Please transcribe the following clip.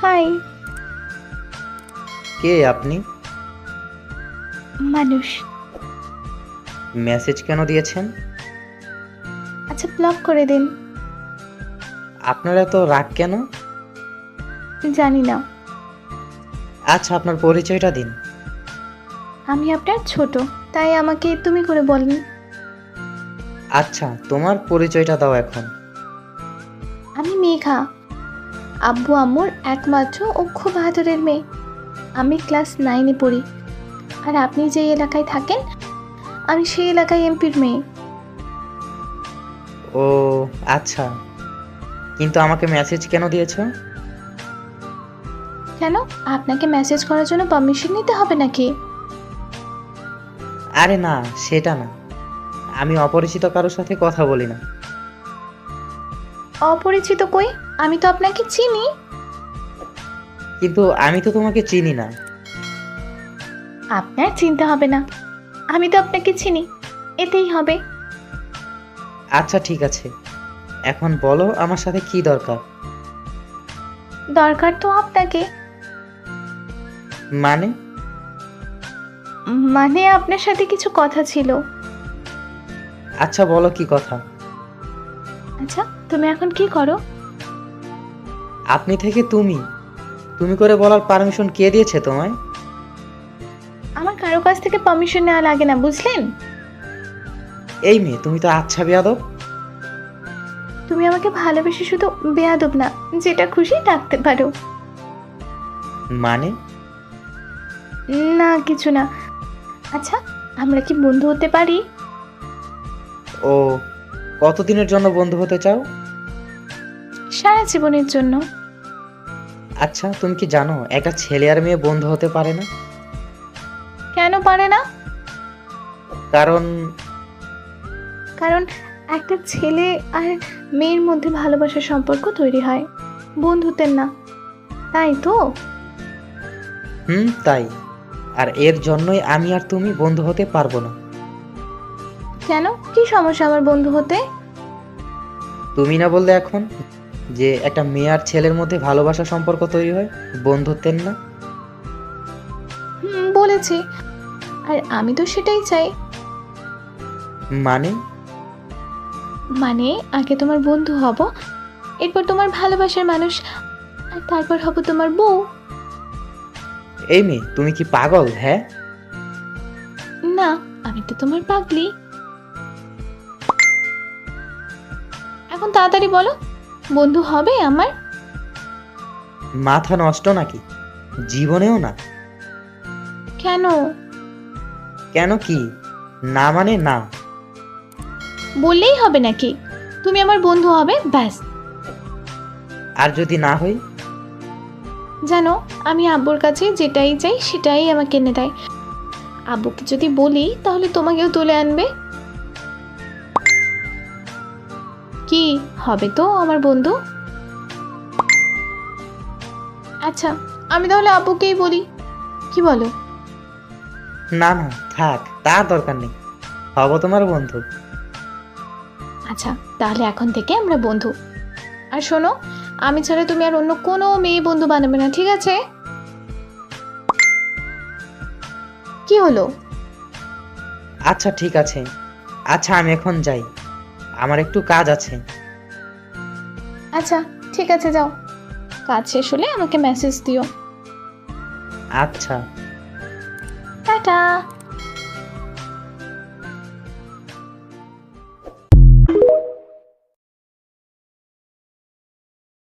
High. কে আপনি? মানুষ। Message কেন দিয়েছেন? আচ্ছা, ব্লক করে দিন। আপনার এত রাগ কেন? জানি না। আচ্ছা, আপনার পরিচয়টা দিন। আমি আপনার ছোট, তাই আমাকে তুমি করে বলেন। আচ্ছা, তোমার পরিচয়টা দাও এখন। আমি মেঘা, আব্বু আম্মুর একমাত্র ও খুব আদরের মেয়ে। আমি ক্লাস 9-এ পড়ি। আর আপনি যে এলাকায় থাকেন, আমি সেই এলাকায় এমপির মেয়ে। ও আচ্ছা, কিন্তু আমাকে মেসেজ কেন দিয়েছো? কেন? আপনাকে মেসেজ করার জন্য পারমিশন নিতে হবে নাকি? আরে না, সেটা না। আমি অপরিচিত কারোর সাথে কথা বলি না। অপরিচিত কই? আমি তো আপনাকে চিনি। কিন্তু আমি তো তোমাকে চিনি না। আপনার চিনতে হবে না, আমি তো আপনাকে চিনি, এতেই হবে। আচ্ছা ঠিক আছে, এখন বলো আমার সাথে কি দরকার। দরকার তো আপনাকে। মানে? মানে আপনার সাথে কিছু কথা ছিল। আচ্ছা বলো কি কথা। আচ্ছা, তুমি এখন কি করো? আপনি থেকে তুমি, তুমি করে বলার পারমিশন কে দিয়েছে তোমায়? আমার কারো কাছ থেকে পারমিশন নেওয়া লাগে না, বুঝলেন? এই মেয়ে, তুমি তো আচ্ছা বেয়াদব। তুমি আমাকে ভালোবেসে শুধু বেয়াদব না, যেটা খুশি ডাকতে পারো। মানে? না কিছু না। আচ্ছা, আমরা কি বন্ধু হতে পারি? ও, কতদিনের জন্য বন্ধু হতে চাও? সারা জীবনের জন্য। আচ্ছা, তুমি কি জানো একটা ছেলে আর মেয়ে বন্ধু হতে পারে না? কেন পারে না? কারণ কারণ একটা ছেলে আর মেয়ের মধ্যে ভালোবাসার সম্পর্ক তৈরি হয়, বন্ধুত্বের না, তাই তো। তাই। আর এর জন্যই আমি আর তুমি বন্ধু হতে পারবো না। কেন? কি সমস্যা আমার বন্ধু হতে? তুমি না বললে এখন যে একটা মেয়ে আর ছেলের মধ্যে ভালোবাসা সম্পর্ক তৈরি হয়, বন্ধুত্বের না? বলেছি, আর আমি তো সেটাই চাই। মানে? মানে আগে তোমার বন্ধু হব, এরপর তোমার ভালোবাসার মানুষ, আর তারপর হব তোমার বউ। এই মেয়ে, তুমি কি পাগল? হ্যাঁ, না, আমি তো তোমার পাগলি। এখন তাড়াতাড়ি বলো, বন্ধু হবে আমার? মাথা নষ্ট নাকি? জীবনেও না। কেন? কেন কি? না মানে না। বললেই হবে নাকি? তুমি আমার বন্ধু হবে, ব্যাস। আর যদি না হই? জানো, আমি আব্বুর কাছে যেটাই চাই সেটাই আমাকে এনে দেয়। আব্বুকে যদি বলি তাহলে তোমাকেও তুলে আনবে। কি হবে তো আমার বন্ধু? আচ্ছা, আমি তাহলে আব্বুকেই বলি, কি বলো? না না, থাক, তার দরকার নেই। হব তোমার বন্ধু। আচ্ছা, তাহলে এখন থেকে আমরা বন্ধু। আর শোনো, আমি ছাড়া তুমি আর অন্য কোনো মেয়ে বন্ধু বানাবে না, ঠিক আছে? কি হলো? আচ্ছা ঠিক আছে। আচ্ছা, আমি এখন যাই, আমার একটু কাজ আছে। আচ্ছা ঠিক আছে, যাও। কাজ শেষ হলে আমাকে মেসেজ দিও। আচ্ছা। টাটা।